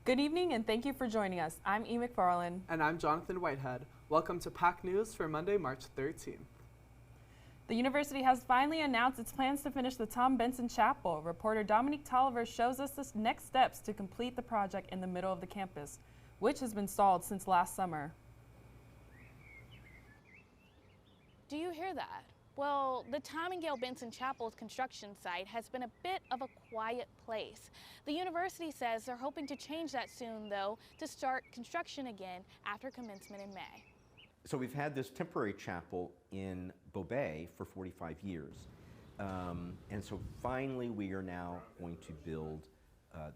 Good evening and thank you for joining us. I'm E. McFarland. And I'm Jonathan Whitehead. Welcome to PAC News for Monday, March 13th. The university has finally announced its plans to finish the Tom Benson Chapel. Reporter Dominique Tolliver shows us the next steps to complete the project in the middle of the campus, which has been stalled since last summer. Do you hear that? Well, the Tom and Gail Benson Chapel's construction site has been a bit of a quiet place. The university says they're hoping to change that soon, though, to start construction again after commencement in May. So we've had this temporary chapel in Beauvais for 45 years. And so finally we are now going to build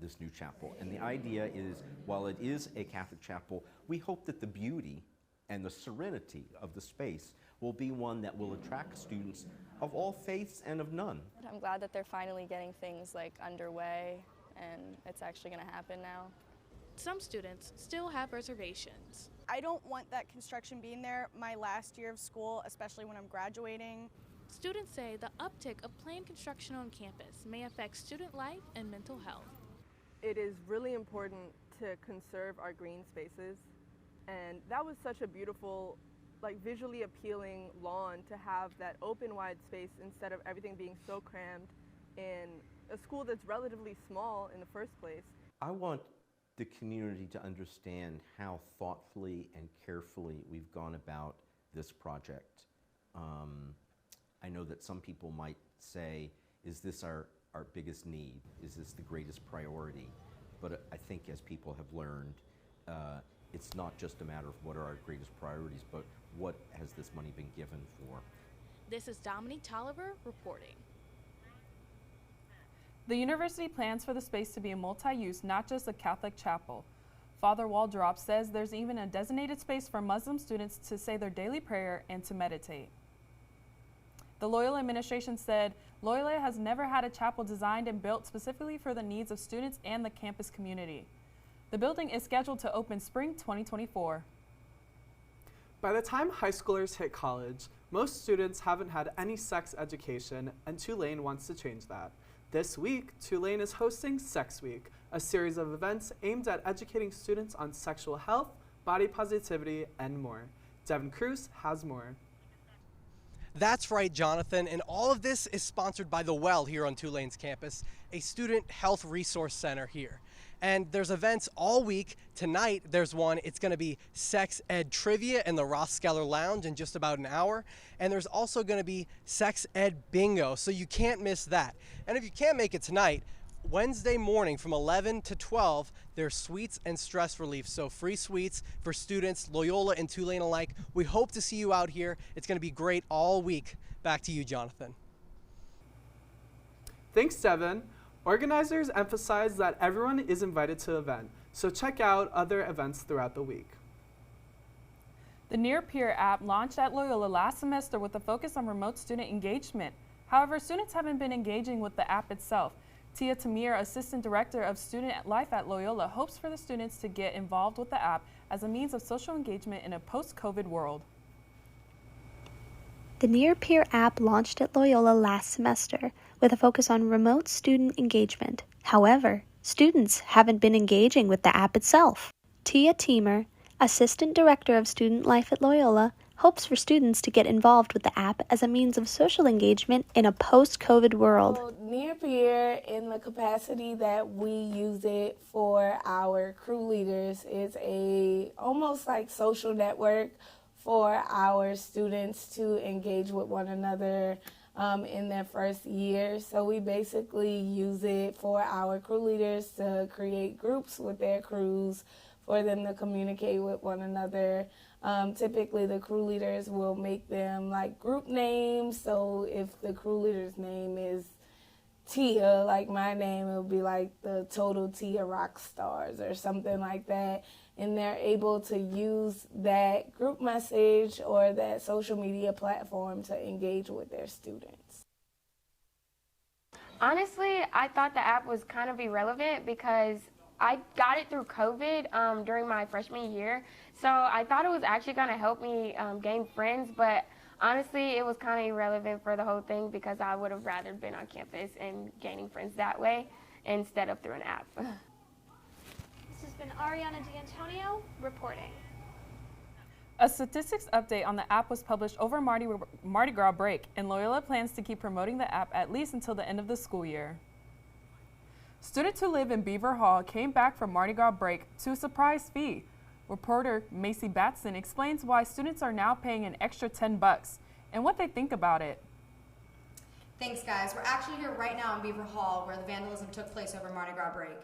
this new chapel. And the idea is, while it is a Catholic chapel, we hope that the beauty and the serenity of the space will be one that will attract students of all faiths and of none. I'm glad that they're finally getting things underway and it's actually going to happen now. Some students still have reservations. I don't want that construction being there my last year of school, especially when I'm graduating. Students say the uptick of planned construction on campus may affect student life and mental health. It is really important to conserve our green spaces, and that was such a beautiful, visually appealing lawn to have that open wide space instead of everything being so crammed in a school that's relatively small in the first place. I want the community to understand how thoughtfully and carefully we've gone about this project. I know that some people might say, is this our biggest need? Is this the greatest priority? But I think as people have learned, it's not just a matter of what are our greatest priorities, but what has this money been given for? This is Dominique Tolliver reporting. The university plans for the space to be a multi-use, not just a Catholic chapel. Father Waldrop says there's even a designated space for Muslim students to say their daily prayer and to meditate. The Loyola administration said Loyola has never had a chapel designed and built specifically for the needs of students and the campus community. The building is scheduled to open spring 2024. By the time high schoolers hit college, most students haven't had any sex education, and Tulane wants to change that. This week, Tulane is hosting Sex Week, a series of events aimed at educating students on sexual health, body positivity, and more. Devin Cruz has more. That's right, Jonathan, and all of this is sponsored by The Well here on Tulane's campus, a student health resource center here. And there's events all week. Tonight, there's one. It's going to be Sex Ed Trivia in the Rothskeller Lounge in just about an hour. And there's also going to be Sex Ed Bingo, so you can't miss that. And if you can't make it tonight, Wednesday morning from 11 to 12, there's sweets and stress relief. So free sweets for students, Loyola and Tulane alike. We hope to see you out here. It's going to be great all week. Back to you, Jonathan. Thanks, Devin. Organizers emphasize that everyone is invited to the event, so check out other events throughout the week. The Near Peer app launched at Loyola last semester with a focus on remote student engagement. However, students haven't been engaging with the app itself. Tia Tamir, Assistant Director of Student Life at Loyola, hopes for the students to get involved with the app as a means of social engagement in a post-COVID world. The Near Peer app launched at Loyola last semester with a focus on remote student engagement. However, students haven't been engaging with the app itself. Tia Tamir, Assistant Director of Student Life at Loyola, hopes for students to get involved with the app as a means of social engagement in a post-COVID world. Well, Near Peer, in the capacity that we use it for our crew leaders, is almost like social network for our students to engage with one another in their first year. So we basically use it for our crew leaders to create groups with their crews, for them to communicate with one another. Typically the crew leaders will make them group names. So if the crew leader's name is Tia, like my name, it'll be the Total Tia Rock Stars or something like that. And they're able to use that group message or that social media platform to engage with their students. Honestly, I thought the app was kind of irrelevant because I got it through COVID during my freshman year. So I thought it was actually going to help me gain friends, but honestly, it was kind of irrelevant for the whole thing because I would have rather been on campus and gaining friends that way instead of through an app. This is been Ariana D'Antonio reporting. A statistics update on the app was published over Mardi Gras break, and Loyola plans to keep promoting the app at least until the end of the school year. Students who live in Beaver Hall came back from Mardi Gras break to a surprise fee. Reporter Macy Batson explains why students are now paying an extra $10 and what they think about it. Thanks, guys. We're actually here right now in Beaver Hall where the vandalism took place over Mardi Gras break.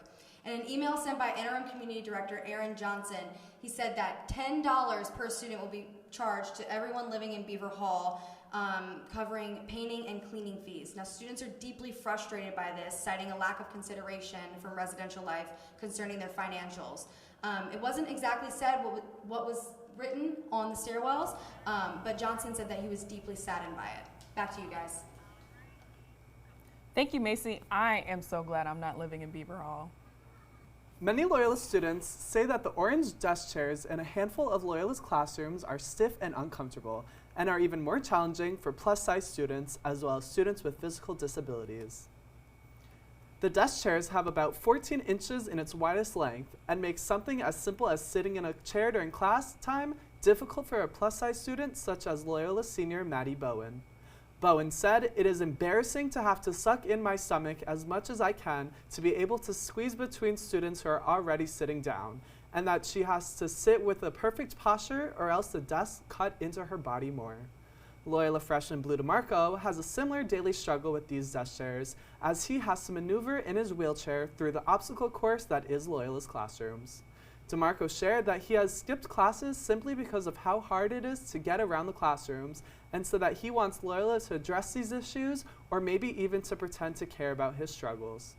In an email sent by Interim Community Director Aaron Johnson, he said that $10 per student will be charged to everyone living in Beaver Hall, covering painting and cleaning fees. Now, students are deeply frustrated by this, citing a lack of consideration from residential life concerning their financials. It wasn't exactly said what was written on the stairwells, but Johnson said that he was deeply saddened by it. Back to you guys. Thank you, Macy. I am so glad I'm not living in Beaver Hall. Many Loyola students say that the orange desk chairs in a handful of Loyola's classrooms are stiff and uncomfortable, and are even more challenging for plus-size students as well as students with physical disabilities. The desk chairs have about 14 inches in its widest length and make something as simple as sitting in a chair during class time difficult for a plus-size student such as Loyola senior Maddie Bowen. Bowen said, "It is embarrassing to have to suck in my stomach as much as I can to be able to squeeze between students who are already sitting down, and that she has to sit with a perfect posture or else the desk cut into her body more." Loyola freshman Blue DeMarco has a similar daily struggle with these desk chairs as he has to maneuver in his wheelchair through the obstacle course that is Loyola's classrooms. DeMarco shared that he has skipped classes simply because of how hard it is to get around the classrooms, and so that he wants Loyola to address these issues or maybe even to pretend to care about his struggles.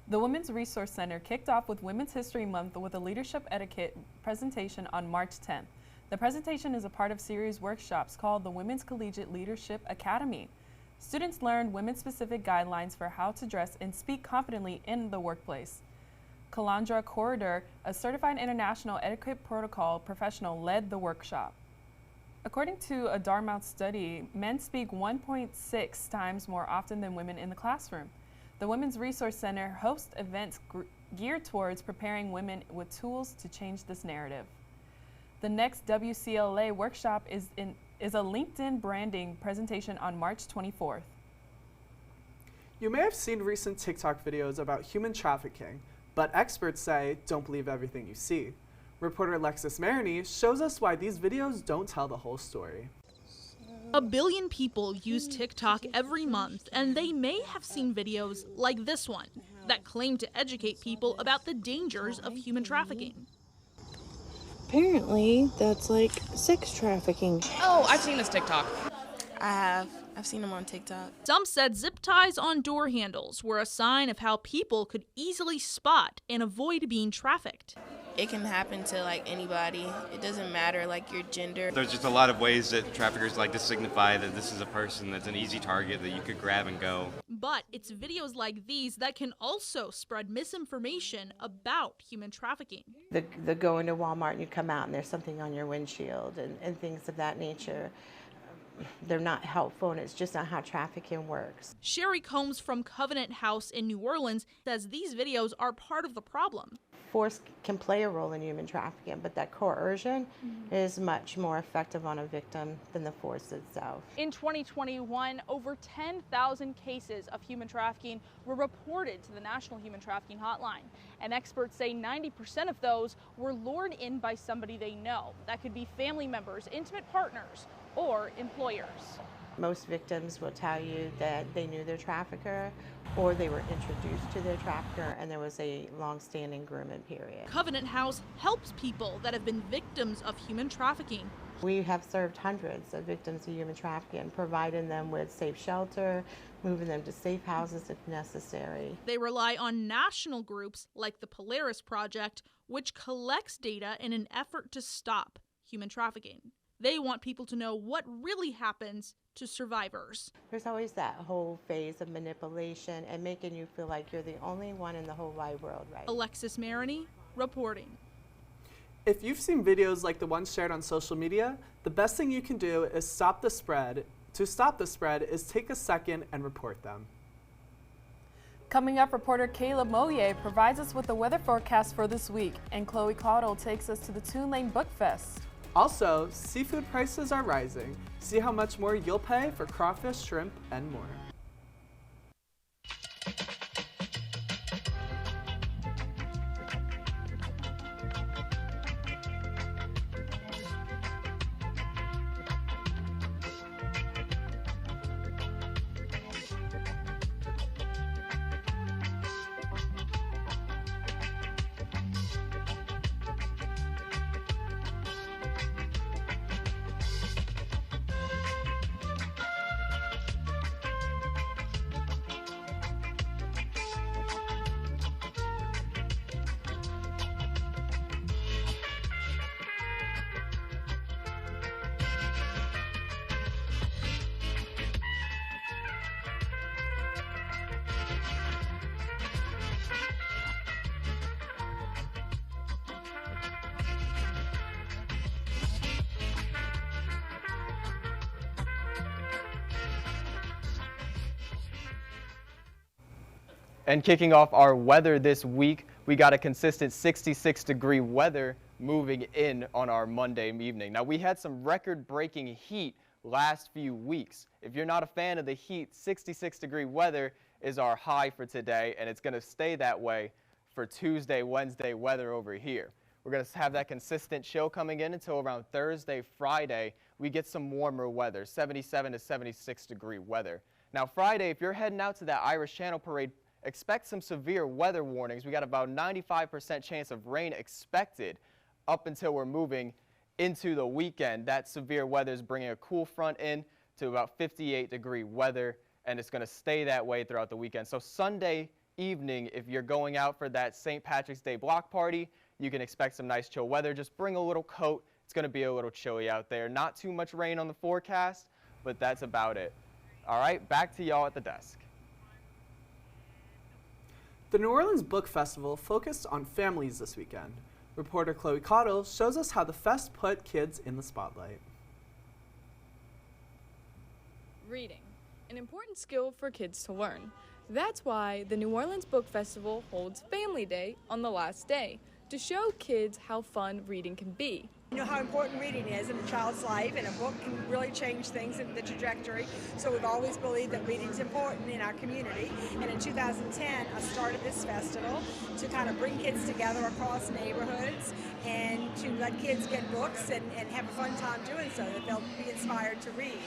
The Women's Resource Center kicked off with Women's History Month with a leadership etiquette presentation on March 10th. The presentation is a part of series workshops called the Women's Collegiate Leadership Academy. Students learned women-specific guidelines for how to dress and speak confidently in the workplace. Kalandra Corridor, a certified international etiquette protocol professional, led the workshop. According to a Dartmouth study, men speak 1.6 times more often than women in the classroom. The Women's Resource Center hosts events geared towards preparing women with tools to change this narrative. The next WCLA workshop is a LinkedIn branding presentation on March 24th. You may have seen recent TikTok videos about human trafficking, but experts say, don't believe everything you see. Reporter Alexis Maroney shows us why these videos don't tell the whole story. 1 billion people use TikTok every month, and they may have seen videos like this one that claim to educate people about the dangers of human trafficking. Apparently, that's like sex trafficking. Oh, I've seen this TikTok. I have. I've seen them on TikTok. Some said zip ties on door handles were a sign of how people could easily spot and avoid being trafficked. It can happen to like anybody. It doesn't matter like your gender. There's just a lot of ways that traffickers like to signify that this is a person that's an easy target that you could grab and go. But it's videos like these that can also spread misinformation about human trafficking. The go into Walmart and you come out and there's something on your windshield and things of that nature. They're not helpful, and it's just not how trafficking works. Sherry Combs from Covenant House in New Orleans says these videos are part of the problem. Force can play a role in human trafficking, but that coercion is much more effective on a victim than the force itself. In 2021, over 10,000 cases of human trafficking were reported to the National Human Trafficking Hotline. And experts say 90% of those were lured in by somebody they know. That could be family members, intimate partners, or employers. Most victims will tell you that they knew their trafficker or they were introduced to their trafficker and there was a long-standing grooming period. Covenant House helps people that have been victims of human trafficking. We have served hundreds of victims of human trafficking, providing them with safe shelter, moving them to safe houses if necessary. They rely on national groups like the Polaris Project, which collects data in an effort to stop human trafficking. They want people to know what really happens to survivors. There's always that whole phase of manipulation and making you feel like you're the only one in the whole wide world, right? Alexis Maroney reporting. If you've seen videos like the ones shared on social media, the best thing you can do is stop the spread. To stop the spread is take a second and report them. Coming up, reporter Caleb Moyer provides us with the weather forecast for this week, and Chloe Caudle takes us to the Tulane Book Fest. Also, seafood prices are rising. See how much more you'll pay for crawfish, shrimp, and more. And kicking off our weather this week, we got a consistent 66-degree weather moving in on our Monday evening. Now, we had some record-breaking heat last few weeks. If you're not a fan of the heat, 66-degree weather is our high for today, and it's going to stay that way for Tuesday, Wednesday weather over here. We're going to have that consistent chill coming in until around Thursday, Friday. We get some warmer weather, 77 to 76-degree weather. Now, Friday, if you're heading out to that Irish Channel Parade, expect some severe weather warnings. We got about 95% chance of rain expected up until we're moving into the weekend. That severe weather is bringing a cool front in to about 58-degree weather, and it's going to stay that way throughout the weekend. So Sunday evening, if you're going out for that St. Patrick's Day block party, you can expect some nice chill weather. Just bring a little coat. It's going to be a little chilly out there. Not too much rain on the forecast, but that's about it. All right, back to y'all at the desk. The New Orleans Book Festival focused on families this weekend. Reporter Chloe Caudle shows us how the fest put kids in the spotlight. Reading, an important skill for kids to learn. That's why the New Orleans Book Festival holds Family Day on the last day, to show kids how fun reading can be. You know how important reading is in a child's life, and a book can really change things in the trajectory. So we've always believed that reading is important in our community. And in 2010, I started this festival to kind of bring kids together across neighborhoods and to let kids get books and have a fun time doing so, that they'll be inspired to read.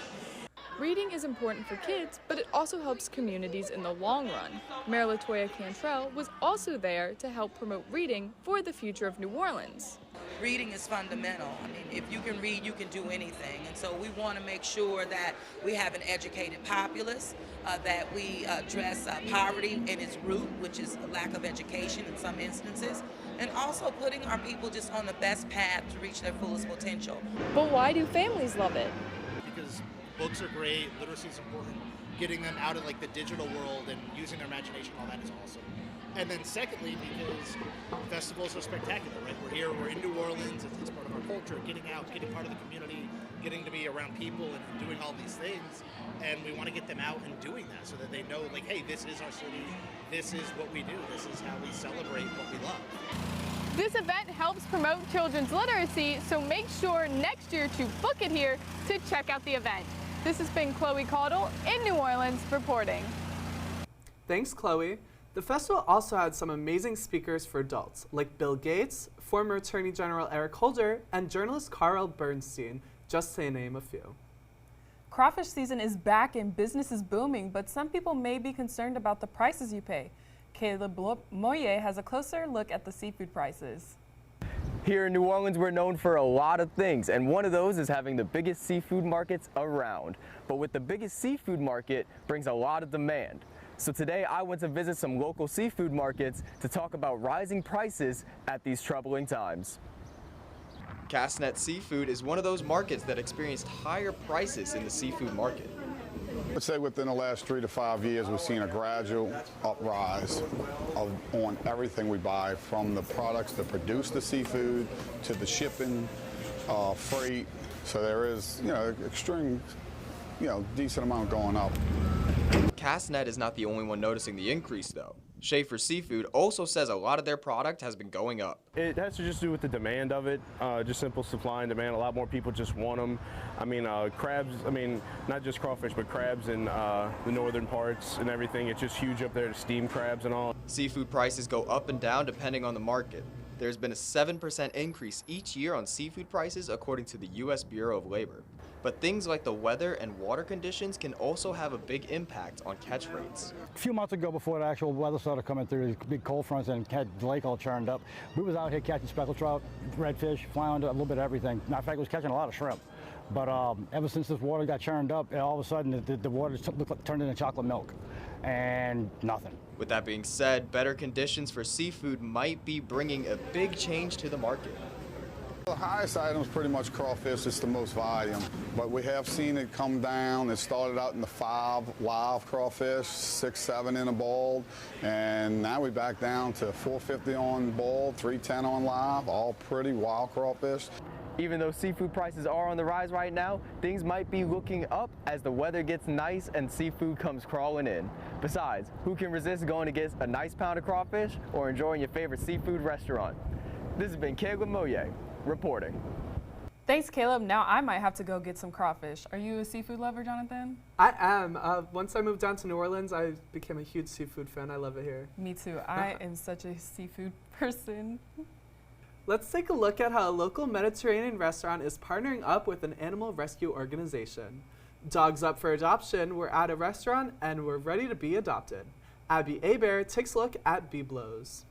Reading is important for kids, but it also helps communities in the long run. Mayor LaToya Cantrell was also there to help promote reading for the future of New Orleans. Reading is fundamental. I mean, if you can read, you can do anything. And so we want to make sure that we have an educated populace, that we address poverty in its root, which is a lack of education in some instances, and also putting our people just on the best path to reach their fullest potential. But why do families love it? Because books are great, literacy is important, getting them out of like the digital world and using their imagination, all that is awesome. And then secondly, because festivals are spectacular, right? We're here, we're in New Orleans, it's part of our culture, getting out, getting part of the community, getting to be around people and doing all these things. And we want to get them out and doing that so that they know, like, hey, this is our city, this is what we do, this is how we celebrate what we love. This event helps promote children's literacy, so make sure next year to book it here to check out the event. This has been Chloe Caudle in New Orleans reporting. Thanks, Chloe. The festival also had some amazing speakers for adults, like Bill Gates, former Attorney General Eric Holder, and journalist Carl Bernstein, just to name a few. Crawfish season is back and business is booming, but some people may be concerned about the prices you pay. Caleb Moyer has a closer look at the seafood prices. Here in New Orleans, we're known for a lot of things, and one of those is having the biggest seafood markets around. But with the biggest seafood market brings a lot of demand. So today I went to visit some local seafood markets to talk about rising prices at these troubling times. Castnet Seafood is one of those markets that experienced higher prices in the seafood market. I'd say within the last 3 to 5 years, we've seen a gradual uprise on everything we buy, from the products that produce the seafood to the shipping, freight. So there is, extreme, decent amount going up. Castnet is not the only one noticing the increase, though. Schaefer Seafood also says a lot of their product has been going up. It has to just do with the demand of it, just simple supply and demand. A lot more people just want them. I mean, crabs, not just crawfish, but crabs in the northern parts and everything. It's just huge up there to steam crabs and all. Seafood prices go up and down depending on the market. There's been a 7% increase each year on seafood prices according to the U.S. Bureau of Labor. But things like the weather and water conditions can also have a big impact on catch rates. A few months ago, before the actual weather started coming through, these big cold fronts and had the lake all churned up, we was out here catching speckled trout, redfish, flounder, a little bit of everything. Matter of fact, we was catching a lot of shrimp. But ever since this water got churned up, all of a sudden the water turned into chocolate milk and nothing. With that being said, better conditions for seafood might be bringing a big change to the market. The highest item is pretty much crawfish. It's the most volume, but we have seen it come down. It started out in the 5 live crawfish, 6, 7 in a bowl, and now we back down to 450 on bowl, 310 on live, all pretty wild crawfish. Even though seafood prices are on the rise right now, things might be looking up as the weather gets nice and seafood comes crawling in. Besides, who can resist going to get a nice pound of crawfish or enjoying your favorite seafood restaurant? This has been Caleb Moye reporting. Thanks, Caleb. Now I might have to go get some crawfish. Are you a seafood lover, Jonathan? I am. Once I moved down to New Orleans, I became a huge seafood fan. I love it here. Me too. I am such a seafood person. Let's take a look at how a local Mediterranean restaurant is partnering up with an animal rescue organization. Dogs Up for Adoption were at a restaurant and were ready to be adopted. Abby Abear takes a look at Biblos.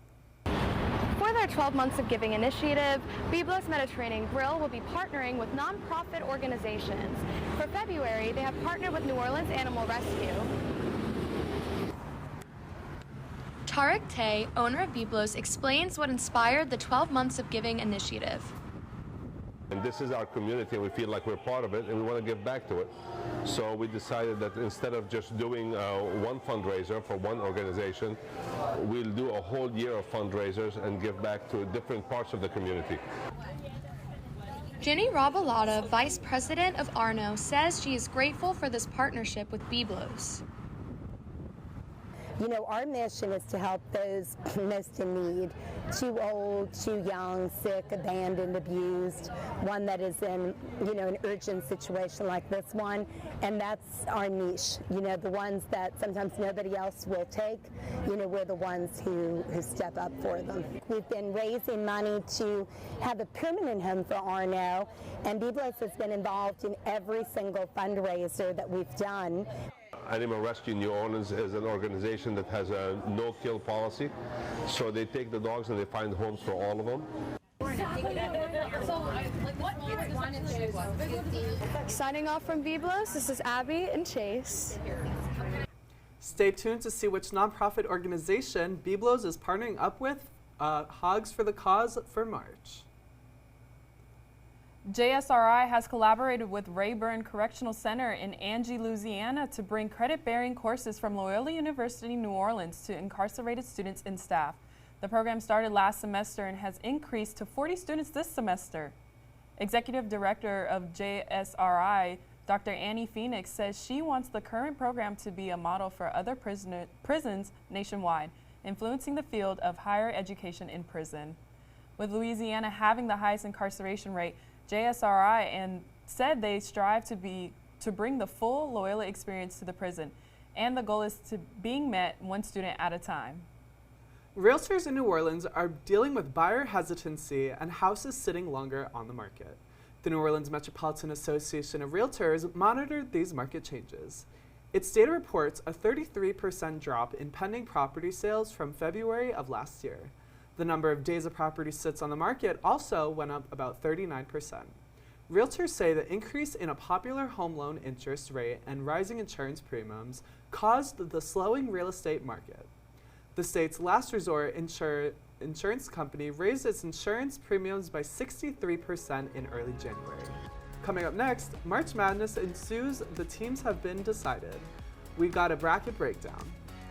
For their 12 Months of Giving initiative, Biblos Mediterranean Grill will be partnering with nonprofit organizations. For February, they have partnered with New Orleans Animal Rescue. Tarek Tay, owner of Biblos, explains what inspired the 12 Months of Giving initiative. And this is our community, and we feel like we're part of it, and we want to give back to it. So we decided that instead of just doing one fundraiser for one organization, we'll do a whole year of fundraisers and give back to different parts of the community. Jenny Rabalata, Vice President of Arno, says she is grateful for this partnership with Biblos. You know, our mission is to help those most in need, too old, too young, sick, abandoned, abused, one that is in, an urgent situation like this one, and that's our niche. The ones that sometimes nobody else will take, we're the ones who step up for them. We've been raising money to have a permanent home for Arno, and Biblos has been involved in every single fundraiser that we've done. Animal Rescue New Orleans is an organization that has a no-kill policy. So they take the dogs and they find homes for all of them. Signing off from Biblos, this is Abby and Chase. Stay tuned to see which nonprofit organization Biblos is partnering up with Hogs for the Cause for March. JSRI has collaborated with Rayburn Correctional Center in Angie, Louisiana to bring credit-bearing courses from Loyola University, New Orleans to incarcerated students and staff. The program started last semester and has increased to 40 students this semester. Executive Director of JSRI, Dr. Annie Phoenix, says she wants the current program to be a model for other prisons nationwide, influencing the field of higher education in prison. With Louisiana having the highest incarceration rate, JSRI said they strive to bring the full Loyola experience to the prison, and the goal is to being met one student at a time. Realtors in New Orleans are dealing with buyer hesitancy and houses sitting longer on the market. The New Orleans Metropolitan Association of Realtors monitored these market changes. Its data reports a 33% drop in pending property sales from February of last year. The number of days a property sits on the market also went up about 39%. Realtors say the increase in a popular home loan interest rate and rising insurance premiums caused the slowing real estate market. The state's last resort insurance company raised its insurance premiums by 63% in early January. Coming up next, March Madness ensues. The teams have been decided. We got a bracket breakdown.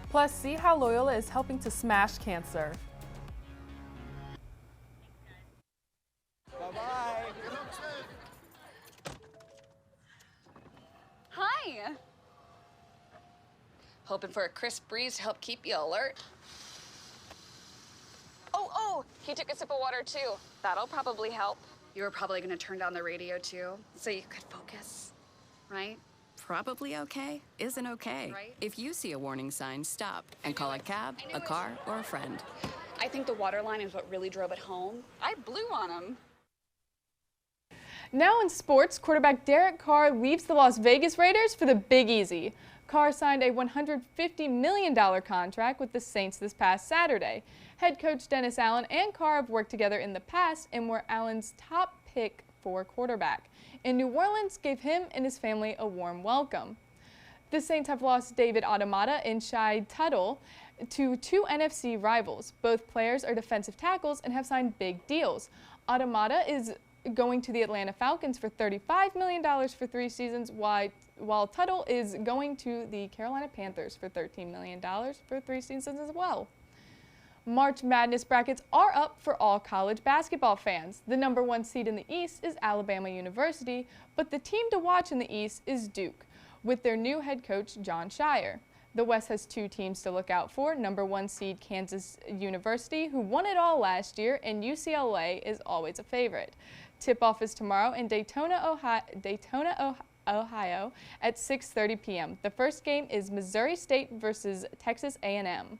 Plus, see how Loyola is helping to smash cancer. Hi. Hoping for a crisp breeze to help keep you alert. Oh, he took a sip of water too. That'll probably help. You were probably going to turn down the radio too, so you could focus, right? Probably okay isn't okay. Right. If you see a warning sign, stop and call a cab, a car, or a friend. I think the water line is what really drove it home. I blew on him. Now in sports, quarterback Derek Carr leaves the Las Vegas Raiders for the Big Easy. Carr signed a $150 million contract with the Saints this past Saturday. Head coach Dennis Allen and Carr have worked together in the past and were Allen's top pick for quarterback. And New Orleans gave him and his family a warm welcome. The Saints have lost David Automata and Shai Tuttle to two NFC rivals. Both players are defensive tackles and have signed big deals. Automata is going to the Atlanta Falcons for $35 million for 3 seasons, while Tuttle is going to the Carolina Panthers for $13 million for 3 seasons as well. March Madness brackets are up for all college basketball fans. The #1 seed in the East is Alabama University, but the team to watch in the East is Duke, with their new head coach, Jon Scheyer. The West has 2 teams to look out for, #1 seed Kansas University, who won it all last year, and UCLA is always a favorite. Tip-off is tomorrow in Daytona, Ohio at 6:30 p.m. The first game is Missouri State versus Texas A&M.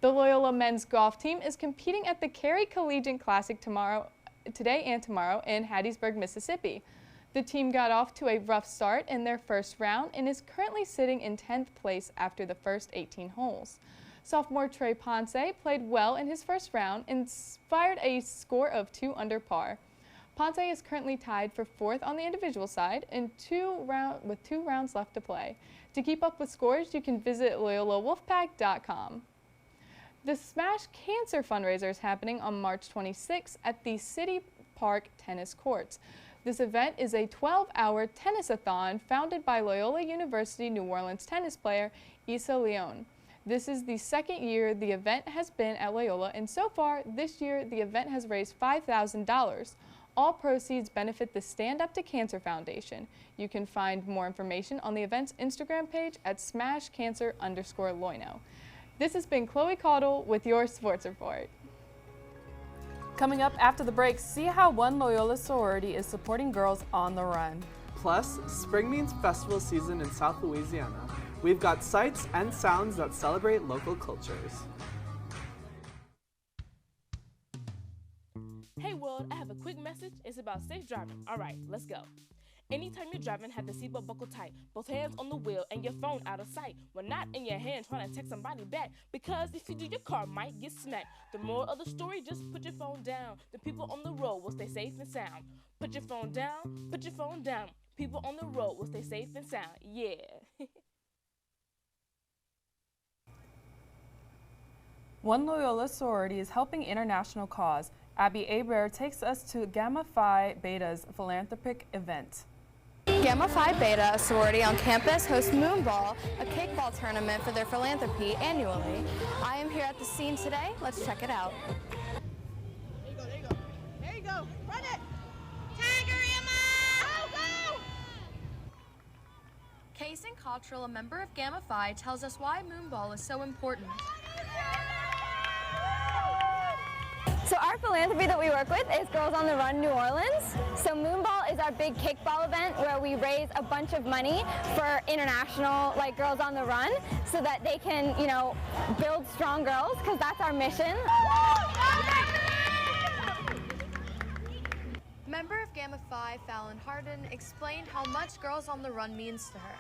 The Loyola men's golf team is competing at the Cary Collegiate Classic today and tomorrow in Hattiesburg, Mississippi. The team got off to a rough start in their first round and is currently sitting in 10th place after the first 18 holes. Sophomore Trey Ponce played well in his first round and fired a score of 2 under par. Ponce is currently tied for 4th on the individual side and with 2 rounds left to play. To keep up with scores, you can visit LoyolaWolfpack.com. The Smash Cancer fundraiser is happening on March 26th at the City Park Tennis Courts. This event is a 12-hour tennis-a-thon founded by Loyola University New Orleans tennis player Issa Leon. This is the 2nd year the event has been at Loyola, and so far this year the event has raised $5,000. All proceeds benefit the Stand Up to Cancer Foundation. You can find more information on the event's Instagram page at smashcancer_Loino. This has been Chloe Caudle with your Sports Report. Coming up after the break, see how one Loyola sorority is supporting girls on the run. Plus, spring means festival season in South Louisiana. We've got sights and sounds that celebrate local cultures. Hey world, I have a quick message. It's about safe driving. All right, let's go. Anytime you're driving, have the seatbelt buckled tight, both hands on the wheel and your phone out of sight. When not in your hand trying to text somebody back, because if you do, your car might get smacked. The moral of the story, just put your phone down. The people on the road will stay safe and sound. Put your phone down, put your phone down. People on the road will stay safe and sound. Yeah. One Loyola sorority is helping international cause. Abby Hebert takes us to Gamma Phi Beta's philanthropic event. Gamma Phi Beta, a sorority on campus, hosts Moonball, a kickball tournament for their philanthropy annually. I am here at the scene today. Let's check it out. There you go. There you go. Run it. Tiger Emma! Go, go! Kaysen Cottrell, a member of Gamma Phi, tells us why Moonball is so important. So our philanthropy that we work with is Girls on the Run New Orleans. So Moonball is our big kickball event where we raise a bunch of money for international, like Girls on the Run, so that they can, you know, build strong girls, because that's our mission. Member of Gamma Phi, Fallon Harden, explained how much Girls on the Run means to her.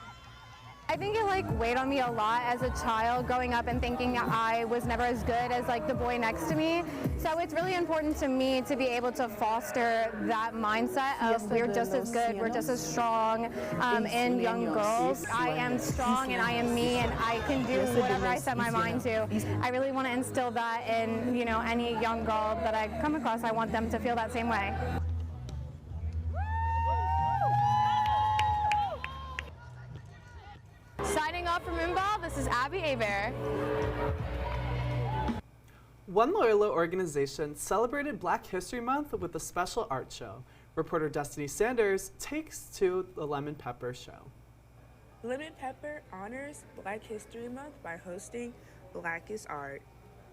I think it weighed on me a lot as a child, growing up and thinking I was never as good as the boy next to me. So it's really important to me to be able to foster that mindset of we're just as good, we're just as strong in young girls. I am strong and I am me and I can do whatever I set my mind to. I really want to instill that in any young girl that I come across. I want them to feel that same way. Signing off from Moonball, this is Abby Hebert. One Loyola organization celebrated Black History Month with a special art show. Reporter Destiny Sanders takes to the Lemon Pepper Show. Lemon Pepper honors Black History Month by hosting Blackest Art.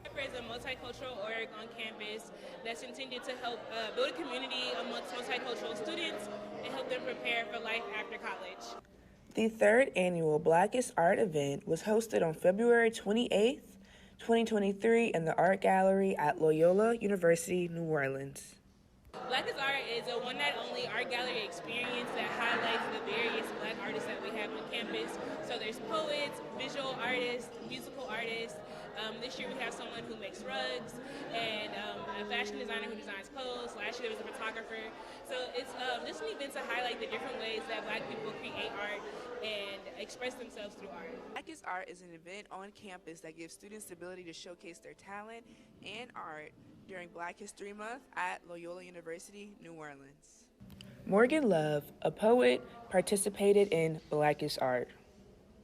Pepper is a multicultural org on campus that's intended to help build a community amongst multicultural students and help them prepare for life after college. The third annual Blackest Art event was hosted on February 28th, 2023 in the Art Gallery at Loyola University, New Orleans. Blackest Art is a one-night-only art gallery experience that highlights the various Black artists that we have on campus. So there's poets, visual artists, musical artists. This year we have someone who makes rugs and a fashion designer who designs clothes. Last year there was a photographer. So it's just an event to highlight the different ways that Black people create art and express themselves through art. Blackest Art is an event on campus that gives students the ability to showcase their talent and art during Black History Month at Loyola University, New Orleans. Morgan Love, a poet, participated in Blackest Art.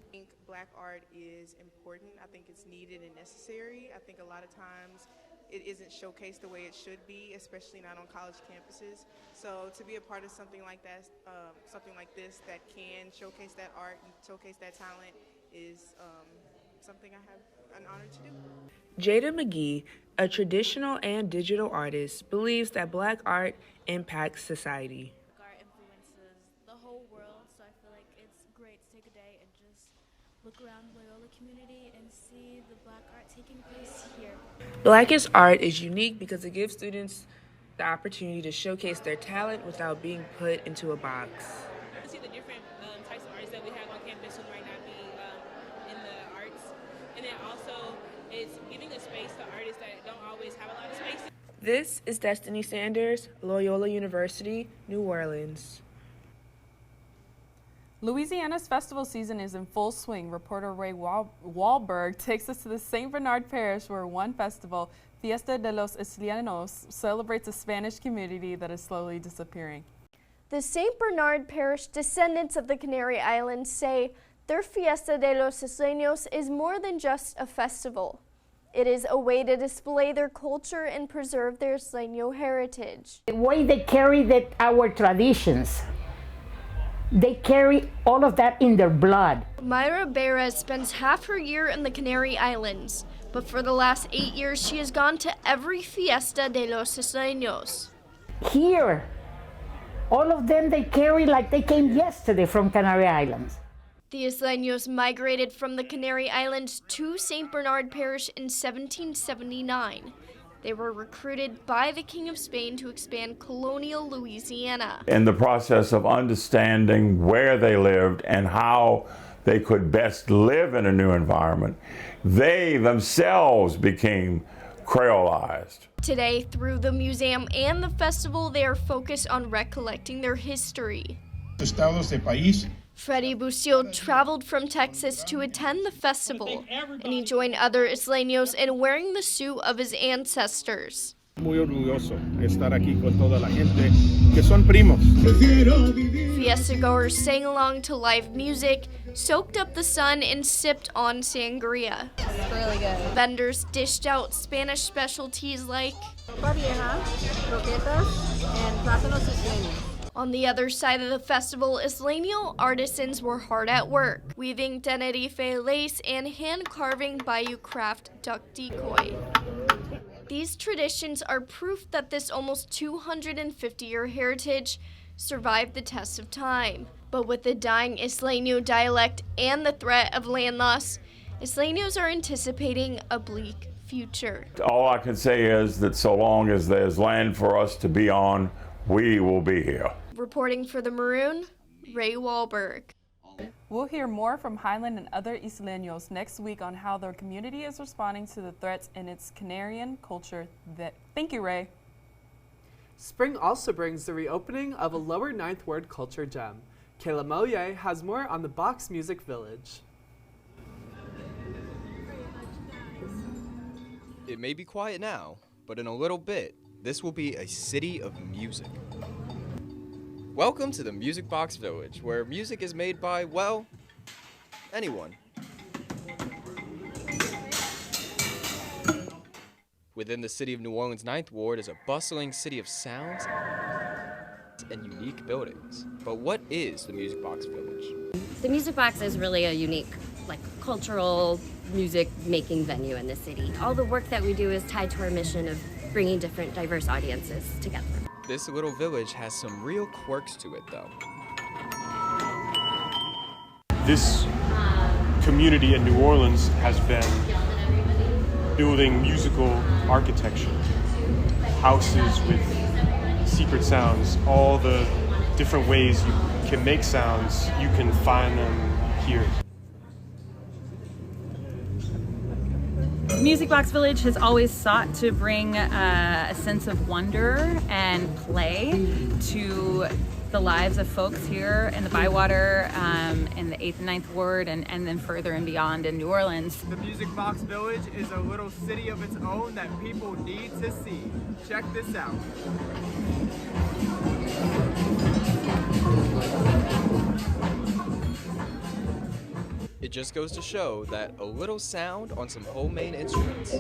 I think Black art is important. I think it's needed and necessary. I think a lot of times it isn't showcased the way it should be, especially not on college campuses. So to be a part of something like that, something like this that can showcase that art and showcase that talent is something I have an honor to do. Jada McGee, a traditional and digital artist, believes that Black art impacts society. Art influences the whole world, so I feel like it's great to take a day and just look around Loyola community and see the Black art taking place here. Blackest Art is unique because it gives students the opportunity to showcase their talent without being put into a box. To see the different types of artists that we have on campus who might not be in the arts, and then also it's giving a space to artists that don't always have a lot of space. This is Destiny Sanders, Loyola University, New Orleans. Louisiana's festival season is in full swing. Reporter Ray Wahlberg takes us to the St. Bernard Parish where one festival, Fiesta de los Isleños, celebrates a Spanish community that is slowly disappearing. The St. Bernard Parish descendants of the Canary Islands say their Fiesta de los Isleños is more than just a festival. It is a way to display their culture and preserve their Isleño heritage. The way they carry our traditions, they carry all of that in their blood. Myra Berra spends half her year in the Canary Islands, but for the last 8 years she has gone to every Fiesta de los Isleños. Here, all of them they carry like they came yesterday from Canary Islands. The Isleños migrated from the Canary Islands to St. Bernard Parish in 1779. They were recruited by the King of Spain to expand colonial Louisiana. In the process of understanding where they lived and how they could best live in a new environment, they themselves became Creolized. Today, through the museum and the festival, they are focused on recollecting their history. Freddie Bucio traveled from Texas to attend the festival, and he joined other Isleños in wearing the suit of his ancestors. Muy orgulloso estar aquí con toda la gente que son primos. Fiesta goers sang along to live music, soaked up the sun, and sipped on sangria. It's really good. Vendors dished out Spanish specialties like Sopa vieja, croquetas, and plátanos isleños. On the other side of the festival, Isleño artisans were hard at work, weaving Tenerife lace and hand-carving Bayou Craft duck decoy. These traditions are proof that this almost 250-year heritage survived the test of time. But with the dying Isleño dialect and the threat of land loss, Isleños are anticipating a bleak future. All I can say is that so long as there's land for us to be on, we will be here. Reporting for the Maroon, Ray Wahlberg. We'll hear more from Highland and other Isleños next week on how their community is responding to the threats in its Canarian culture. Thank you, Ray. Spring also brings the reopening of a lower Ninth Ward culture gem. Kayla Moye has more on the Box Music Village. It may be quiet now, but in a little bit, this will be a city of music. Welcome to the Music Box Village, where music is made by, well, anyone. Within the city of New Orleans' 9th Ward is a bustling city of sounds vast and unique buildings. But what is the Music Box Village? The Music Box is really a unique, cultural music making venue in the city. All the work that we do is tied to our mission of bringing different diverse audiences together. This little village has some real quirks to it, though. This community in New Orleans has been building musical architecture, houses with secret sounds, all the different ways you can make sounds, you can find them here. Music Box Village has always sought to bring a sense of wonder and play to the lives of folks here in the Bywater, in the 8th and 9th Ward, and then further and beyond in New Orleans. The Music Box Village is a little city of its own that people need to see. Check this out. It just goes to show that a little sound on some homemade instruments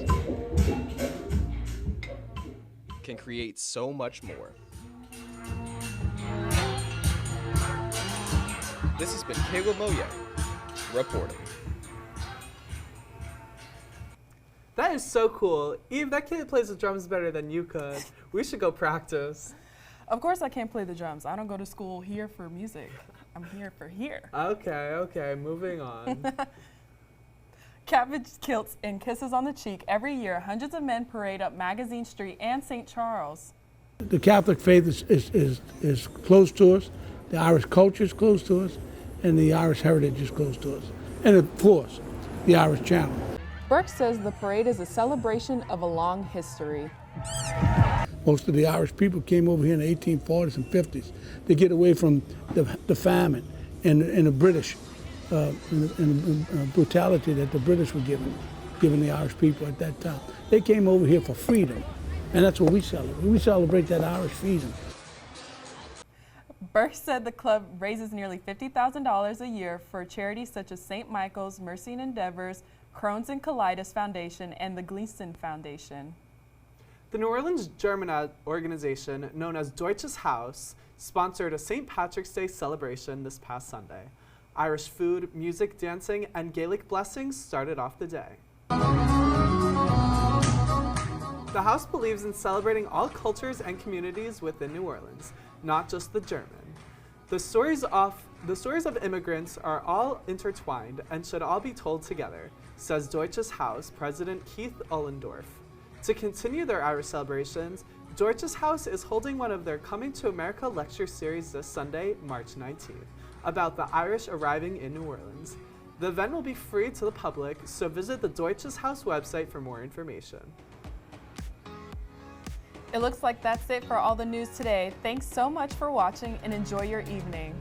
can create so much more. This has been Caleb Moye reporting. That is so cool. Eve, that kid plays the drums better than you could. We should go practice. Of course I can't play the drums. I don't go to school here for music. I'm here for here. Okay, moving on. Cabbage kilts and kisses on the cheek. Every year, hundreds of men parade up Magazine Street and St. Charles. The Catholic faith is close to us. The Irish culture is close to us. And the Irish heritage is close to us. And of course, the Irish Channel. Burke says the parade is a celebration of a long history. Most of the Irish people came over here in the 1840s and 50s to get away from the famine and the British, and brutality that the British were giving the Irish people at that time. They came over here for freedom, and that's what we celebrate. We celebrate that Irish freedom. Burke said the club raises nearly $50,000 a year for charities such as St. Michael's, Mercy and Endeavors, Crohn's and Colitis Foundation, and the Gleason Foundation. The New Orleans German organization, known as Deutsches Haus, sponsored a St. Patrick's Day celebration this past Sunday. Irish food, music, dancing, and Gaelic blessings started off the day. The house believes in celebrating all cultures and communities within New Orleans, not just the German. The stories of immigrants are all intertwined and should all be told together, says Deutsches Haus President Keith Ullendorf. To continue their Irish celebrations, Deutsches Haus is holding one of their Coming to America lecture series this Sunday, March 19th, about the Irish arriving in New Orleans. The event will be free to the public, so visit the Deutsches Haus website for more information. It looks like that's it for all the news today. Thanks so much for watching and enjoy your evening.